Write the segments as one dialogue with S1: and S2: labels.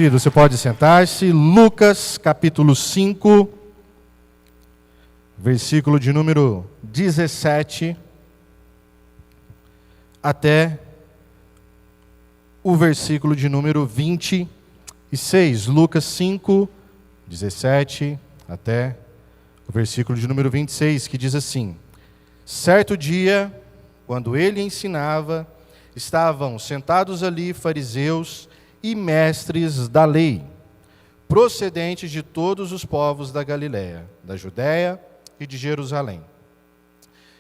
S1: Querido, você pode sentar-se. Lucas, capítulo 5, versículo de número 17, até o versículo de número 26. Lucas 5, 17, até o versículo de número 26, que diz assim: Certo dia, quando ele ensinava, estavam sentados ali fariseus e mestres da lei, procedentes de todos os povos da Galiléia, da Judéia e de Jerusalém.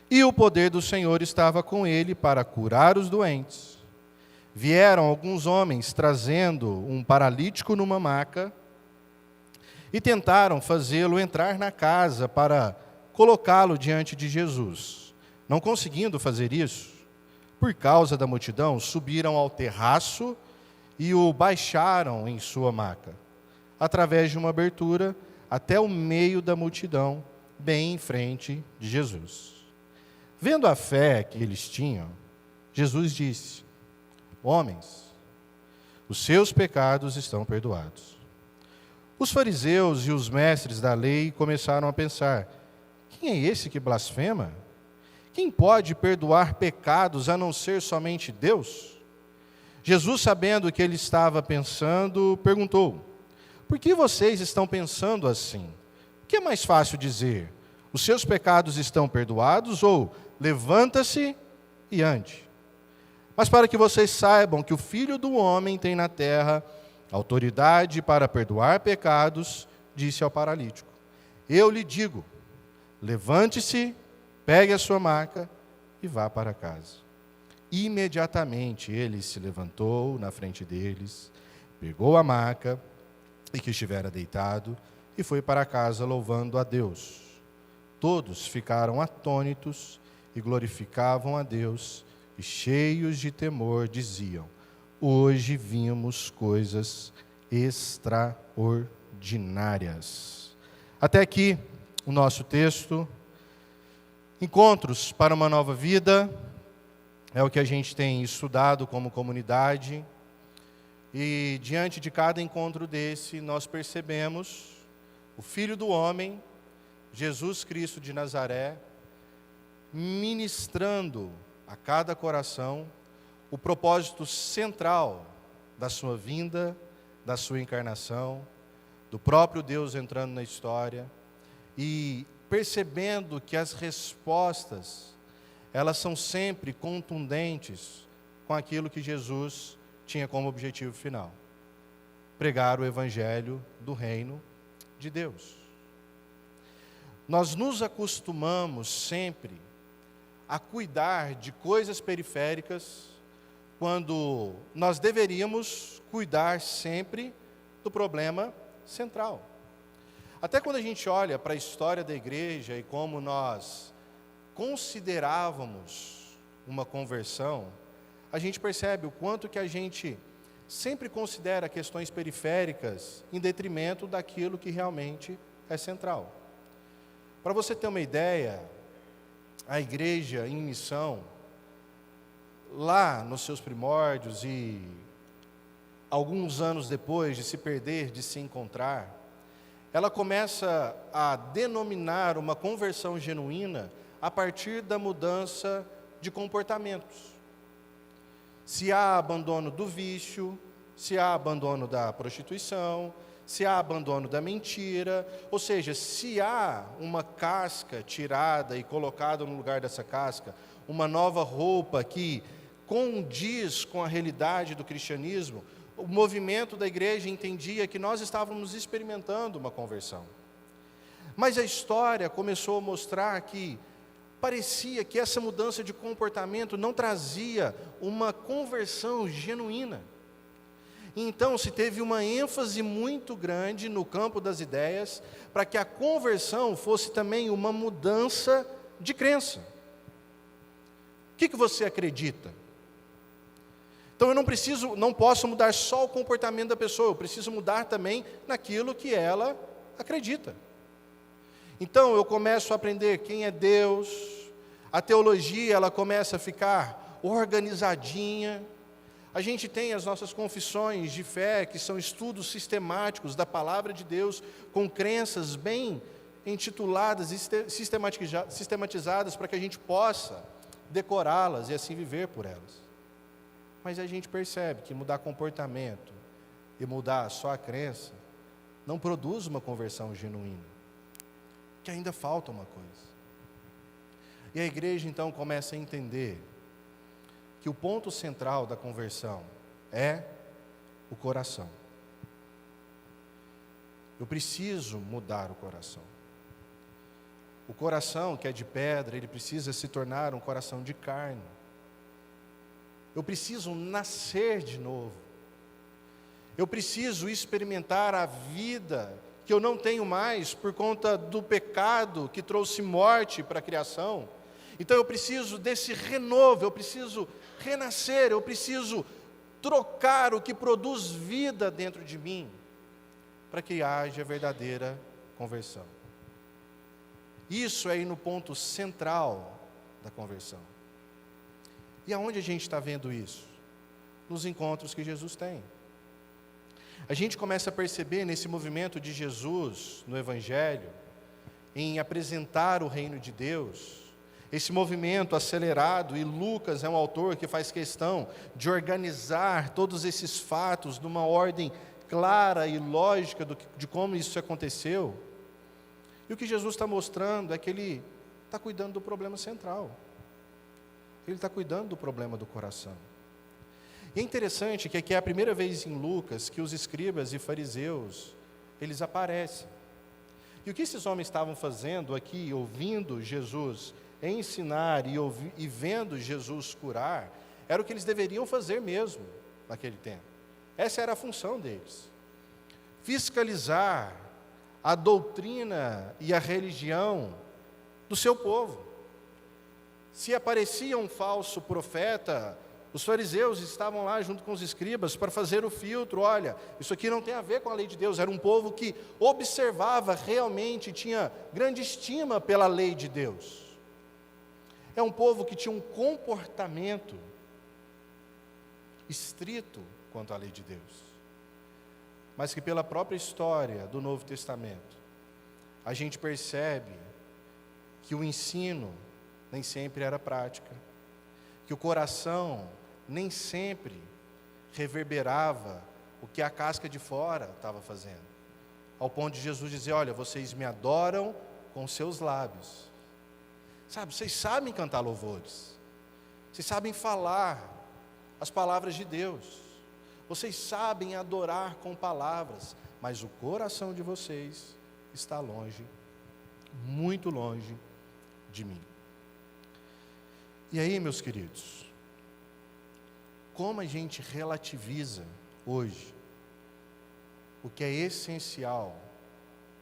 S1: E o poder do Senhor estava com ele para curar os doentes. Vieram alguns homens trazendo um paralítico numa maca e tentaram fazê-lo entrar na casa para colocá-lo diante de Jesus. Não conseguindo fazer isso, por causa da multidão, subiram ao terraço e o baixaram em sua maca, através de uma abertura, até o meio da multidão, bem em frente de Jesus. Vendo a fé que eles tinham, Jesus disse: Homens, os seus pecados estão perdoados. Os fariseus e os mestres da lei começaram a pensar: quem é esse que blasfema? Quem pode perdoar pecados a não ser somente Deus? Jesus, sabendo o que ele estava pensando, perguntou: Por que vocês estão pensando assim? O que é mais fácil dizer? Os seus pecados estão perdoados, ou levanta-se e ande? Mas para que vocês saibam que o Filho do Homem tem na terra autoridade para perdoar pecados, disse ao paralítico: Eu lhe digo, levante-se, pegue a sua maca e vá para casa. Imediatamente ele se levantou na frente deles, pegou a maca e que estivera deitado e foi para casa louvando a Deus. Todos ficaram atônitos e glorificavam a Deus e cheios de temor diziam: Hoje vimos coisas extraordinárias. Até aqui o nosso texto. Encontros para uma nova vida é o que a gente tem estudado como comunidade. E diante de cada encontro desse, nós percebemos o Filho do Homem, Jesus Cristo de Nazaré, ministrando a cada coração o propósito central da sua vinda, da sua encarnação, do próprio Deus entrando na história e percebendo que as respostas, elas são sempre contundentes com aquilo que Jesus tinha como objetivo final: pregar o evangelho do reino de Deus. Nós nos acostumamos sempre a cuidar de coisas periféricas, quando nós deveríamos cuidar sempre do problema central. Até quando a gente olha para a história da igreja e como nós considerávamos uma conversão, a gente percebe o quanto que a gente sempre considera questões periféricas em detrimento daquilo que realmente é central. Para você ter uma ideia, a igreja em missão, lá nos seus primórdios e alguns anos depois de se perder, de se encontrar, ela começa a denominar uma conversão genuína a partir da mudança de comportamentos. Se há abandono do vício, se há abandono da prostituição, se há abandono da mentira, ou seja, se há uma casca tirada e colocada no lugar dessa casca, uma nova roupa que condiz com a realidade do cristianismo, o movimento da igreja entendia que nós estávamos experimentando uma conversão. Mas a história começou a mostrar que parecia que essa mudança de comportamento não trazia uma conversão genuína. Então se teve uma ênfase muito grande no campo das ideias para que a conversão fosse também uma mudança de crença. O que você acredita? Então eu não posso mudar só o comportamento da pessoa, eu preciso mudar também naquilo que ela acredita. Então eu começo a aprender quem é Deus, a teologia ela começa a ficar organizadinha, A gente tem as nossas confissões de fé, que são estudos sistemáticos da palavra de Deus, com crenças bem intituladas e sistematizadas para que a gente possa decorá-las e assim viver por elas. Mas a gente percebe que mudar comportamento e mudar só a crença não produz uma conversão genuína, que ainda falta uma coisa. E a igreja então começa a entender que o ponto central da conversão é o coração. Eu preciso mudar o coração. O coração que é de pedra, ele precisa se tornar um coração de carne. Eu preciso nascer de novo. Eu preciso experimentar a vida que eu não tenho mais por conta do pecado que trouxe morte para a criação. Então eu preciso desse renovo, eu preciso renascer, eu preciso trocar o que produz vida dentro de mim, para que haja verdadeira conversão. Isso é ir no ponto central da conversão. E aonde a gente está vendo isso? Nos encontros que Jesus tem. A gente começa a perceber nesse movimento de Jesus no Evangelho, em apresentar o reino de Deus, esse movimento acelerado, e Lucas é um autor que faz questão de organizar todos esses fatos numa ordem clara e lógica de como isso aconteceu. E o que Jesus está mostrando é que Ele está cuidando do problema central. Ele está cuidando do problema do coração. E é interessante que aqui é a primeira vez em Lucas que os escribas e fariseus, eles aparecem. E o que esses homens estavam fazendo aqui, ouvindo Jesus ensinar e vendo Jesus curar, era o que eles deveriam fazer mesmo naquele tempo. Essa era a função deles. Fiscalizar a doutrina e a religião do seu povo. Se aparecia um falso profeta, os fariseus estavam lá junto com os escribas para fazer o filtro. Olha, isso aqui não tem a ver com a lei de Deus. Era um povo que observava realmente, tinha grande estima pela lei de Deus. É um povo que tinha um comportamento estrito quanto à lei de Deus, mas que pela própria história do Novo Testamento, a gente percebe que o ensino nem sempre era prática, que o coração nem sempre reverberava o que a casca de fora estava fazendo, ao ponto de Jesus dizer: olha, vocês me adoram com seus lábios. Sabe, vocês sabem cantar louvores, vocês sabem falar as palavras de Deus, vocês sabem adorar com palavras, mas o coração de vocês está longe, muito longe de mim. E aí, meus queridos, como a gente relativiza hoje o que é essencial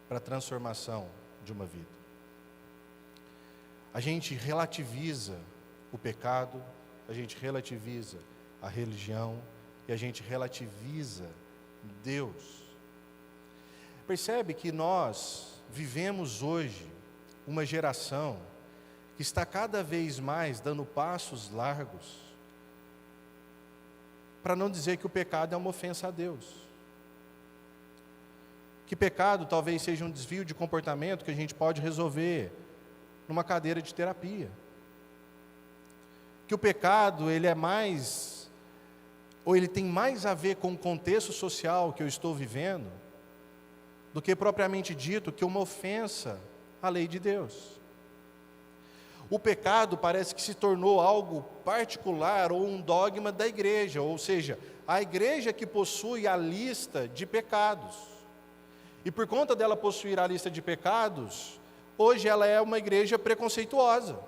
S1: para a transformação de uma vida? A gente relativiza o pecado, a gente relativiza a religião e a gente relativiza Deus. Percebe que nós vivemos hoje uma geração que está cada vez mais dando passos largos para não dizer que o pecado é uma ofensa a Deus. Que pecado talvez seja um desvio de comportamento que a gente pode resolver numa cadeira de terapia. Que o pecado, ele tem mais a ver com o contexto social que eu estou vivendo, do que propriamente dito que uma ofensa à lei de Deus. O pecado parece que se tornou algo particular ou um dogma da igreja, ou seja, a igreja que possui a lista de pecados. E por conta dela possuir a lista de pecados, hoje ela é uma igreja preconceituosa.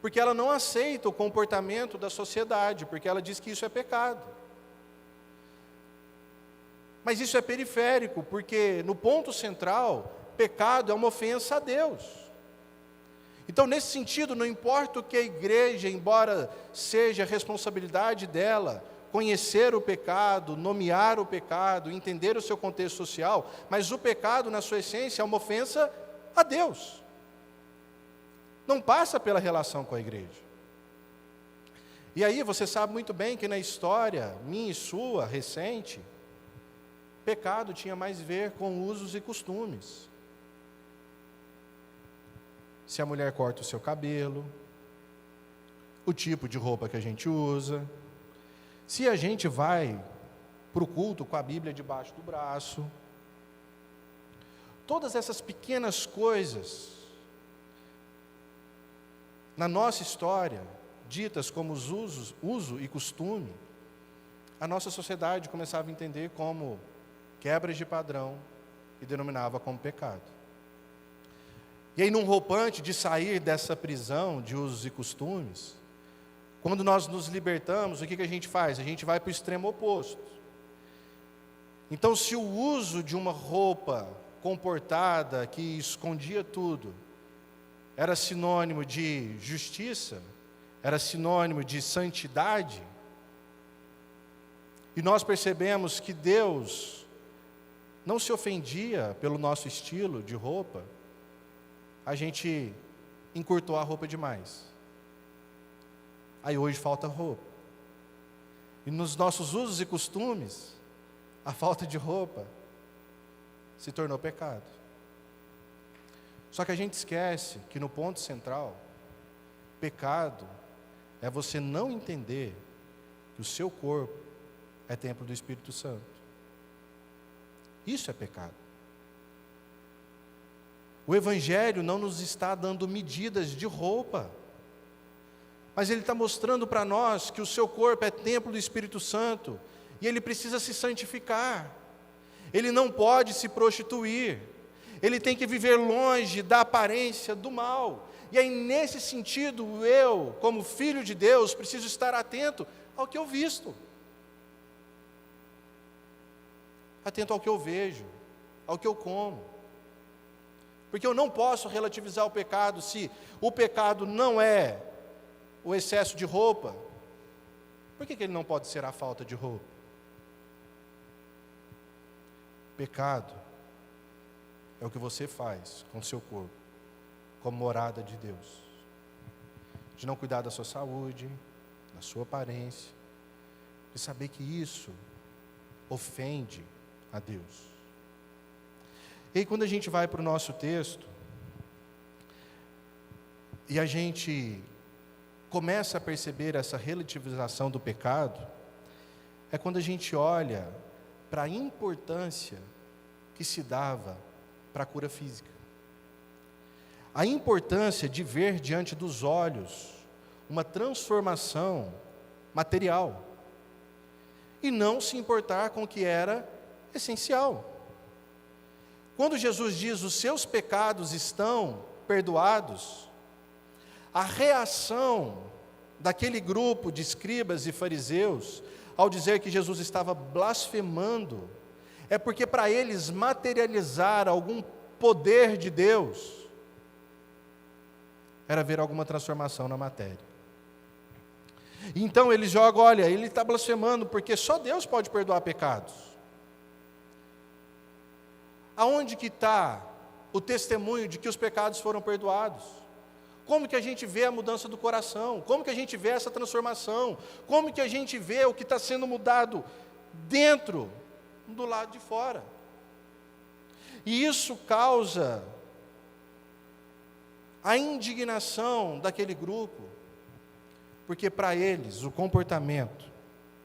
S1: Porque ela não aceita o comportamento da sociedade, porque ela diz que isso é pecado. Mas isso é periférico, porque no ponto central, pecado é uma ofensa a Deus. Então, nesse sentido, não importa o que a igreja, embora seja responsabilidade dela, conhecer o pecado, nomear o pecado, entender o seu contexto social, mas o pecado, na sua essência, é uma ofensa a Deus. Não passa pela relação com a igreja. E aí você sabe muito bem que na história, minha e sua, recente, pecado tinha mais a ver com usos e costumes. Se a mulher corta o seu cabelo, o tipo de roupa que a gente usa, se a gente vai para o culto com a Bíblia debaixo do braço, todas essas pequenas coisas, na nossa história, ditas como os uso e costume, a nossa sociedade começava a entender como quebras de padrão e denominava como pecado. E aí, num roupante de sair dessa prisão de usos e costumes, quando nós nos libertamos, o que a gente faz? A gente vai para o extremo oposto. Então, se o uso de uma roupa comportada, que escondia tudo, era sinônimo de justiça, era sinônimo de santidade, e nós percebemos que Deus não se ofendia pelo nosso estilo de roupa, a gente encurtou a roupa demais. Aí hoje falta roupa. E nos nossos usos e costumes, a falta de roupa se tornou pecado. Só que a gente esquece que no ponto central, pecado é você não entender que o seu corpo é templo do Espírito Santo. Isso é pecado. O Evangelho não nos está dando medidas de roupa, mas ele está mostrando para nós que o seu corpo é templo do Espírito Santo e ele precisa se santificar. Ele não pode se prostituir. Ele tem que viver longe da aparência do mal. E aí, nesse sentido, eu, como filho de Deus, preciso estar atento ao que eu visto. Atento ao que eu vejo, ao que eu como. Porque eu não posso relativizar o pecado se o pecado não é o excesso de roupa. Por que ele não pode ser a falta de roupa? Pecado é o que você faz com o seu corpo, como morada de Deus. De não cuidar da sua saúde, da sua aparência, de saber que isso ofende a Deus. E aí, quando a gente vai para o nosso texto, e a gente começa a perceber essa relativização do pecado, é quando a gente olha para a importância que se dava para a cura física. A importância de ver diante dos olhos uma transformação material e não se importar com o que era essencial. Quando Jesus diz, os seus pecados estão perdoados, a reação daquele grupo de escribas e fariseus, ao dizer que Jesus estava blasfemando, é porque para eles materializar algum poder de Deus, era ver alguma transformação na matéria. Então eles jogam, olha, ele está blasfemando, porque só Deus pode perdoar pecados. Aonde que está o testemunho de que os pecados foram perdoados? Como que a gente vê a mudança do coração? Como que a gente vê essa transformação? Como que a gente vê o que está sendo mudado dentro, do lado de fora? E isso causa a indignação daquele grupo, porque para eles o comportamento,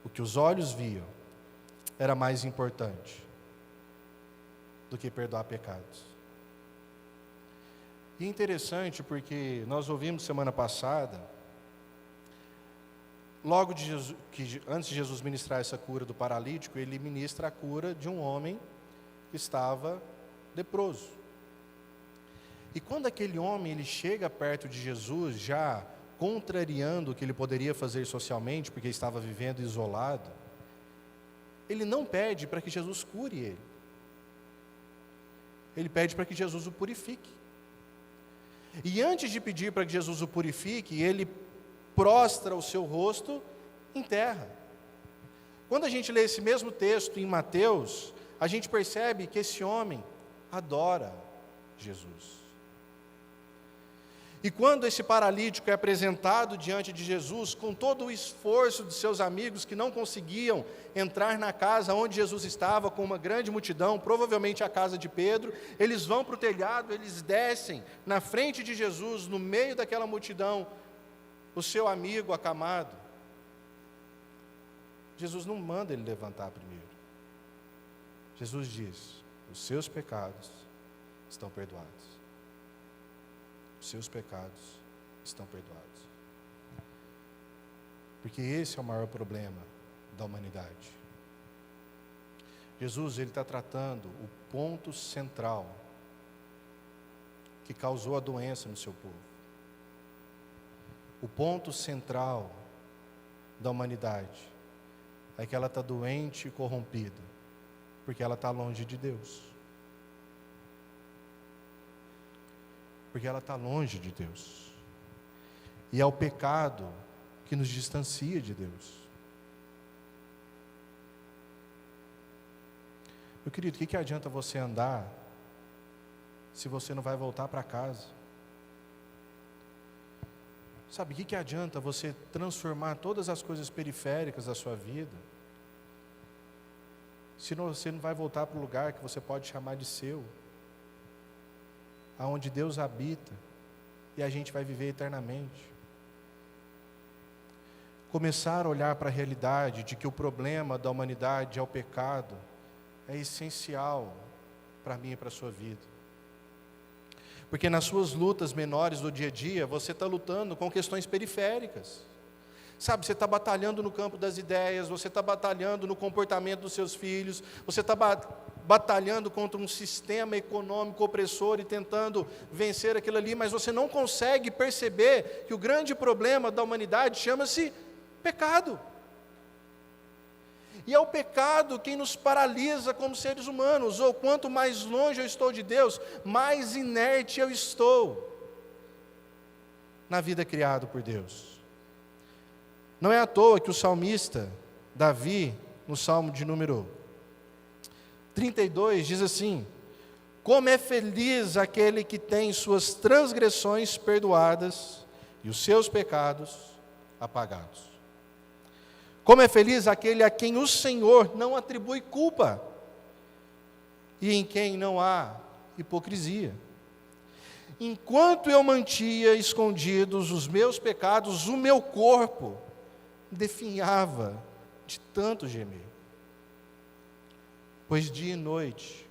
S1: o que os olhos viam, era mais importante do que perdoar pecados. E é interessante porque nós ouvimos semana passada, logo de Jesus, que antes de Jesus ministrar essa cura do paralítico, ele ministra a cura de um homem que estava leproso. E quando aquele homem ele chega perto de Jesus, já contrariando o que ele poderia fazer socialmente, porque estava vivendo isolado, ele não pede para que Jesus cure ele. Ele pede para que Jesus o purifique. E antes de pedir para que Jesus o purifique, ele prostra o seu rosto em terra. Quando a gente lê esse mesmo texto em Mateus, a gente percebe que esse homem adora Jesus. E quando esse paralítico é apresentado diante de Jesus, com todo o esforço de seus amigos que não conseguiam entrar na casa onde Jesus estava, com uma grande multidão, provavelmente a casa de Pedro, eles vão para o telhado, eles descem na frente de Jesus, no meio daquela multidão, o seu amigo acamado. Jesus não manda ele levantar primeiro. Jesus diz: os seus pecados estão perdoados. Os seus pecados estão perdoados. Porque esse é o maior problema da humanidade. Jesus, ele está tratando o ponto central que causou a doença no seu povo. O ponto central da humanidade é que ela está doente e corrompida, porque ela está longe de Deus. Porque ela está longe de Deus. E é o pecado que nos distancia de Deus. Meu querido, o que adianta você andar se você não vai voltar para casa? Sabe, o que adianta você transformar todas as coisas periféricas da sua vida se você não vai voltar para o lugar que você pode chamar de seu, aonde Deus habita e a gente vai viver eternamente? Começar a olhar para a realidade de que o problema da humanidade é o pecado é essencial para mim e para a sua vida. Porque nas suas lutas menores do dia a dia, você está lutando com questões periféricas. Sabe, você está batalhando no campo das ideias, você está batalhando no comportamento dos seus filhos, você está batalhando contra um sistema econômico opressor e tentando vencer aquilo ali, mas você não consegue perceber que o grande problema da humanidade chama-se pecado. E é o pecado quem nos paralisa como seres humanos, ou quanto mais longe eu estou de Deus, mais inerte eu estou na vida criada por Deus. Não é à toa que o salmista Davi, no Salmo de número 32, diz assim: como é feliz aquele que tem suas transgressões perdoadas e os seus pecados apagados. Como é feliz aquele a quem o Senhor não atribui culpa e em quem não há hipocrisia. Enquanto eu mantinha escondidos os meus pecados, o meu corpo definhava de tanto gemer. Pois dia e noite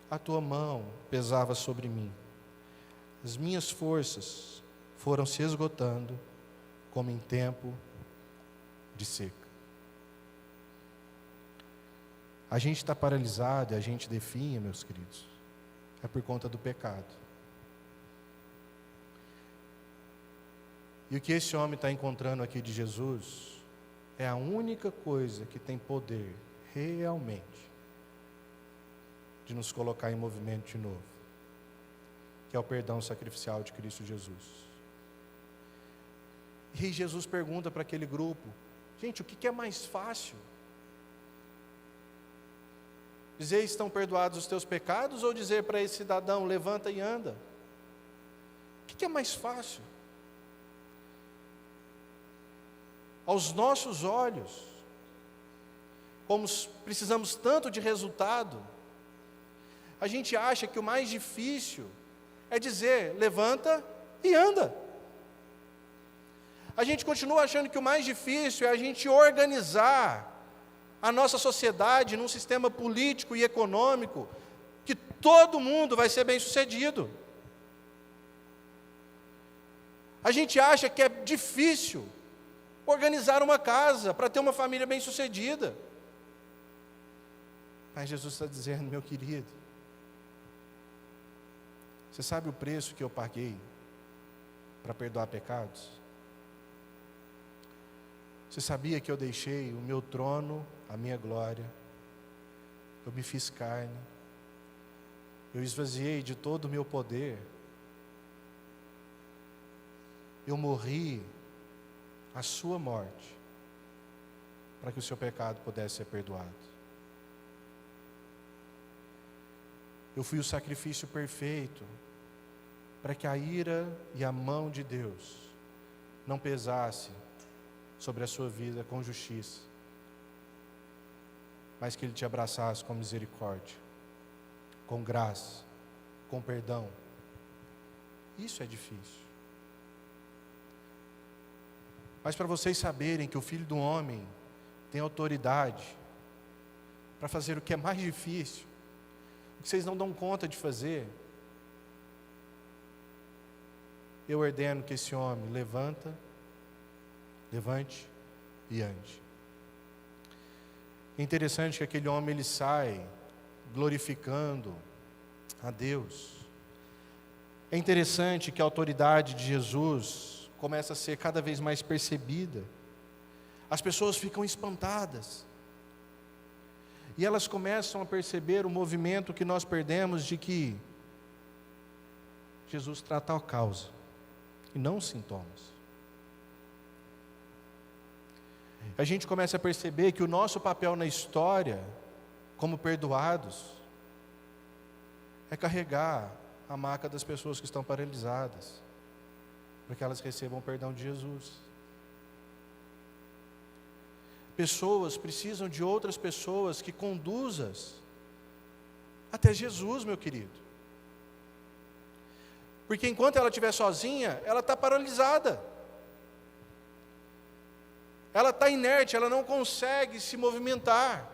S1: a tua mão pesava sobre mim. As minhas forças foram se esgotando como em tempo de seca. A gente está paralisado e a gente definha, meus queridos, é por conta do pecado. E o que esse homem está encontrando aqui de Jesus é a única coisa que tem poder realmente de nos colocar em movimento de novo, que é o perdão sacrificial de Cristo Jesus. E Jesus pergunta para aquele grupo: gente, o que é mais fácil? Dizer estão perdoados os teus pecados, ou dizer para esse cidadão levanta e anda? O que é mais fácil? Aos nossos olhos, como precisamos tanto de resultado, a gente acha que o mais difícil é dizer levanta e anda. A gente continua achando que o mais difícil é a gente organizar a nossa sociedade num sistema político e econômico que todo mundo vai ser bem-sucedido. A gente acha que é difícil organizar uma casa para ter uma família bem-sucedida. Mas Jesus está dizendo: meu querido, você sabe o preço que eu paguei para perdoar pecados? Você sabia que eu deixei o meu trono, a minha glória, eu me fiz carne, eu esvaziei de todo o meu poder, eu morri a sua morte, para que o seu pecado pudesse ser perdoado. Eu fui o sacrifício perfeito para que a ira e a mão de Deus não pesasse sobre a sua vida com justiça, mas que Ele te abraçasse com misericórdia, com graça, com perdão. Isso é difícil. Mas para vocês saberem que o Filho do Homem tem autoridade para fazer o que é mais difícil, o que vocês não dão conta de fazer, eu ordeno que esse homem levante e ande. É interessante que aquele homem ele sai glorificando a Deus. É interessante que a autoridade de Jesus começa a ser cada vez mais percebida. As pessoas ficam espantadas. E elas começam a perceber o movimento que nós perdemos de que Jesus trata a causa e não os sintomas. A gente começa a perceber que o nosso papel na história, como perdoados, é carregar a maca das pessoas que estão paralisadas, para que elas recebam o perdão de Jesus. Pessoas precisam de outras pessoas que conduzam até Jesus, meu querido. Porque enquanto ela estiver sozinha, ela está paralisada. Ela está inerte, ela não consegue se movimentar.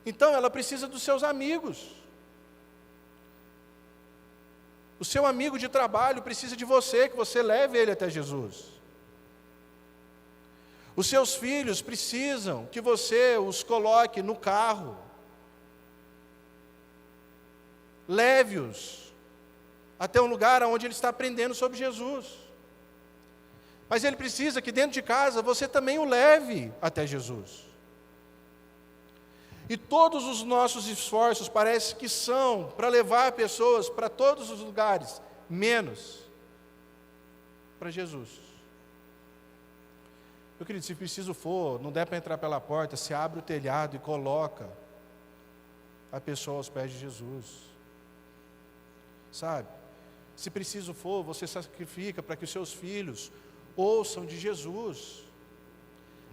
S1: Então ela precisa dos seus amigos. O seu amigo de trabalho precisa de você, que você leve ele até Jesus. Os seus filhos precisam que você os coloque no carro. Leve-os até um lugar onde ele está aprendendo sobre Jesus. Mas ele precisa que dentro de casa você também o leve até Jesus. E todos os nossos esforços parece que são para levar pessoas para todos os lugares, menos para Jesus. Meu querido, se preciso for, não der para entrar pela porta, se abre o telhado e coloca a pessoa aos pés de Jesus. Sabe? Se preciso for, você sacrifica para que os seus filhos ouçam de Jesus.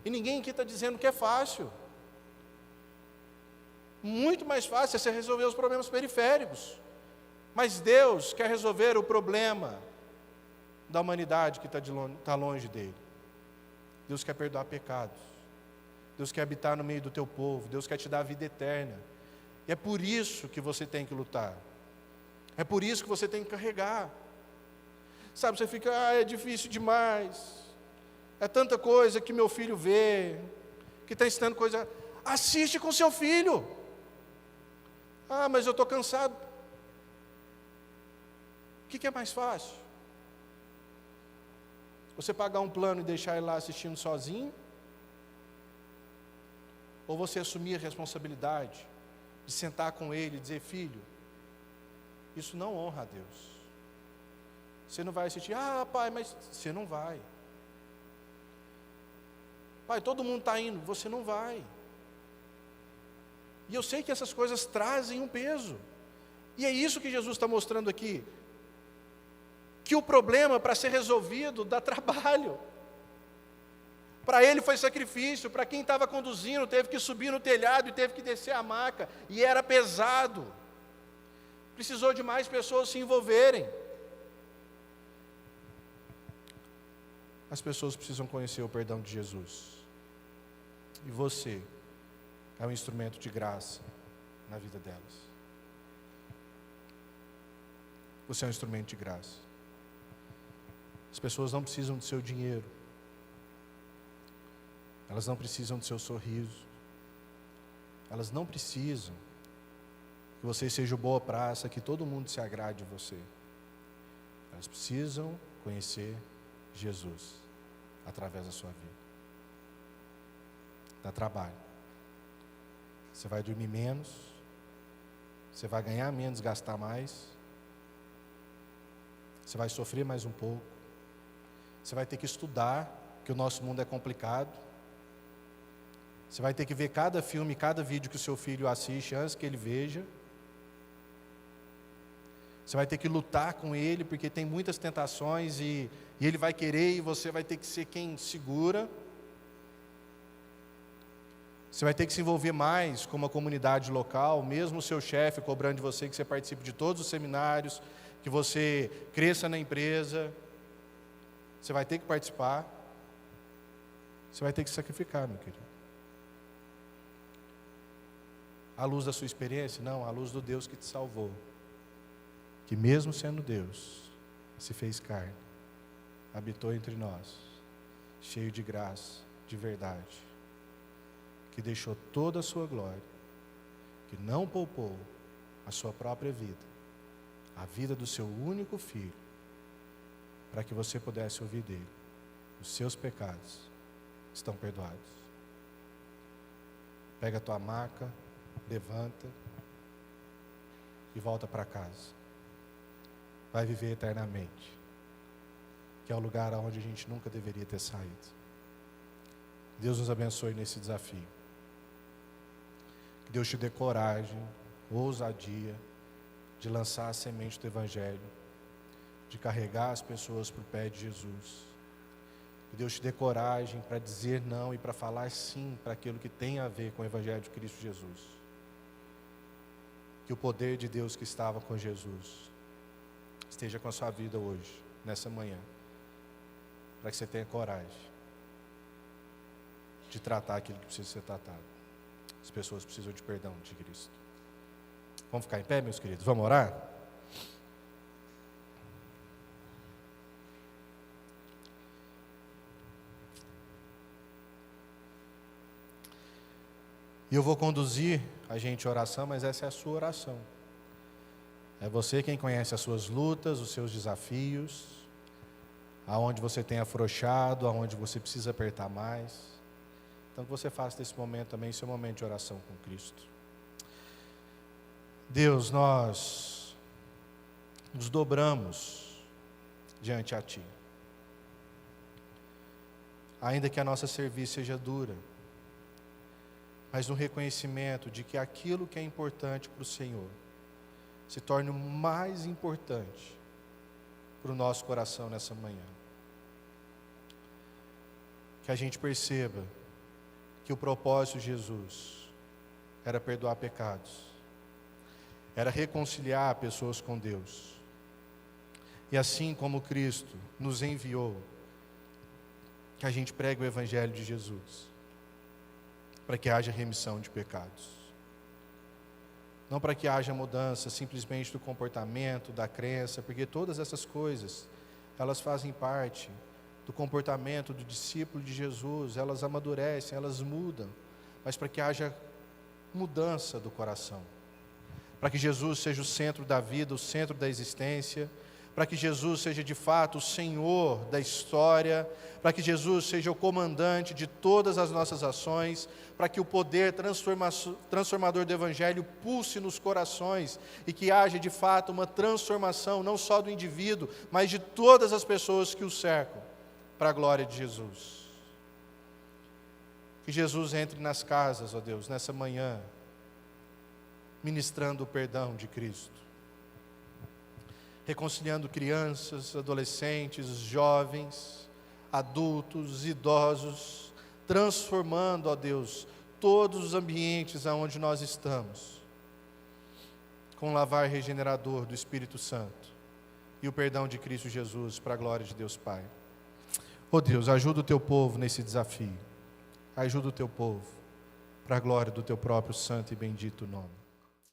S1: E ninguém aqui está dizendo que é fácil. Muito mais fácil é você resolver os problemas periféricos. Mas Deus quer resolver o problema da humanidade que está longe dele. Deus quer perdoar pecados. Deus quer habitar no meio do teu povo. Deus quer te dar a vida eterna. E é por isso que você tem que lutar. É por isso que você tem que carregar. Sabe, você fica, é difícil demais. É tanta coisa que meu filho vê, que está ensinando coisa. Assiste com seu filho. Ah, mas eu estou cansado. O que é mais fácil? Você pagar um plano e deixar ele lá assistindo sozinho? Ou você assumir a responsabilidade de sentar com ele e dizer, filho, isso não honra a Deus. Você não vai assistir, pai, mas você não vai. Pai, todo mundo está indo, você não vai. E eu sei que essas coisas trazem um peso. E é isso que Jesus está mostrando aqui. Que o problema, para ser resolvido, dá trabalho. Para ele foi sacrifício, para quem estava conduzindo, teve que subir no telhado e teve que descer a maca. E era pesado. Precisou de mais pessoas se envolverem. As pessoas precisam conhecer o perdão de Jesus. E você é um instrumento de graça na vida delas. Você é um instrumento de graça. As pessoas não precisam do seu dinheiro. Elas não precisam do seu sorriso. Elas não precisam que você seja o boa praça, que todo mundo se agrade de você. Elas precisam conhecer Jesus através da sua vida. Dá trabalho. Você vai dormir menos, você vai ganhar menos, gastar mais, você vai sofrer mais um pouco, você vai ter que estudar, porque o nosso mundo é complicado, você vai ter que ver cada filme, cada vídeo que o seu filho assiste antes que ele veja, Você vai ter que lutar com ele, porque tem muitas tentações e ele vai querer e você vai ter que ser quem segura. Você vai ter que se envolver mais com uma comunidade local, mesmo o seu chefe cobrando de você que você participe de todos os seminários, que você cresça na empresa. Você vai ter que participar. Você vai ter que sacrificar, meu querido. À luz da sua experiência? Não, à luz do Deus que te salvou. Que mesmo sendo Deus, se fez carne, habitou entre nós, cheio de graça, de verdade, que deixou toda a sua glória, que não poupou a sua própria vida, a vida do seu único filho, para que você pudesse ouvir dele: os seus pecados estão perdoados. Pega a tua maca, levanta e volta para casa. Vai viver eternamente, que é o lugar aonde a gente nunca deveria ter saído. Deus nos abençoe nesse desafio. Que Deus te dê coragem, ousadia, de lançar a semente do Evangelho, de carregar as pessoas para o pé de Jesus. Que Deus te dê coragem para dizer não e para falar sim para aquilo que tem a ver com o Evangelho de Cristo Jesus. Que o poder de Deus que estava com Jesus esteja com a sua vida hoje, nessa manhã, para que você tenha coragem de tratar aquilo que precisa ser tratado. As pessoas precisam de perdão de Cristo. Vamos ficar em pé, meus queridos? Vamos orar? E eu vou conduzir a gente à oração, mas essa é a sua oração. É você quem conhece as suas lutas, os seus desafios, aonde você tem afrouxado, aonde você precisa apertar mais. Então que você faça desse momento também seu momento de oração com Cristo. Deus, nós nos dobramos diante a Ti. Ainda que a nossa serviço seja dura, mas no reconhecimento de que aquilo que é importante para o Senhor se torne o mais importante para o nosso coração nessa manhã. Que a gente perceba que o propósito de Jesus era perdoar pecados, era reconciliar pessoas com Deus. E assim como Cristo nos enviou, que a gente pregue o Evangelho de Jesus, para que haja remissão de pecados. Não para que haja mudança simplesmente do comportamento, da crença, porque todas essas coisas, elas fazem parte do comportamento do discípulo de Jesus, elas amadurecem, elas mudam, mas para que haja mudança do coração, para que Jesus seja o centro da vida, o centro da existência, para que Jesus seja de fato o Senhor da história, para que Jesus seja o comandante de todas as nossas ações, para que o poder transformador do Evangelho pulse nos corações e que haja de fato uma transformação, não só do indivíduo, mas de todas as pessoas que o cercam, para a glória de Jesus. Que Jesus entre nas casas, ó Deus, nessa manhã, ministrando o perdão de Cristo, reconciliando crianças, adolescentes, jovens, adultos, idosos, transformando, ó Deus, todos os ambientes aonde nós estamos, com o lavar regenerador do Espírito Santo e o perdão de Cristo Jesus, para a glória de Deus Pai. Ó Deus, ajuda o Teu povo nesse desafio, ajuda o Teu povo, para a glória do Teu próprio santo e bendito nome.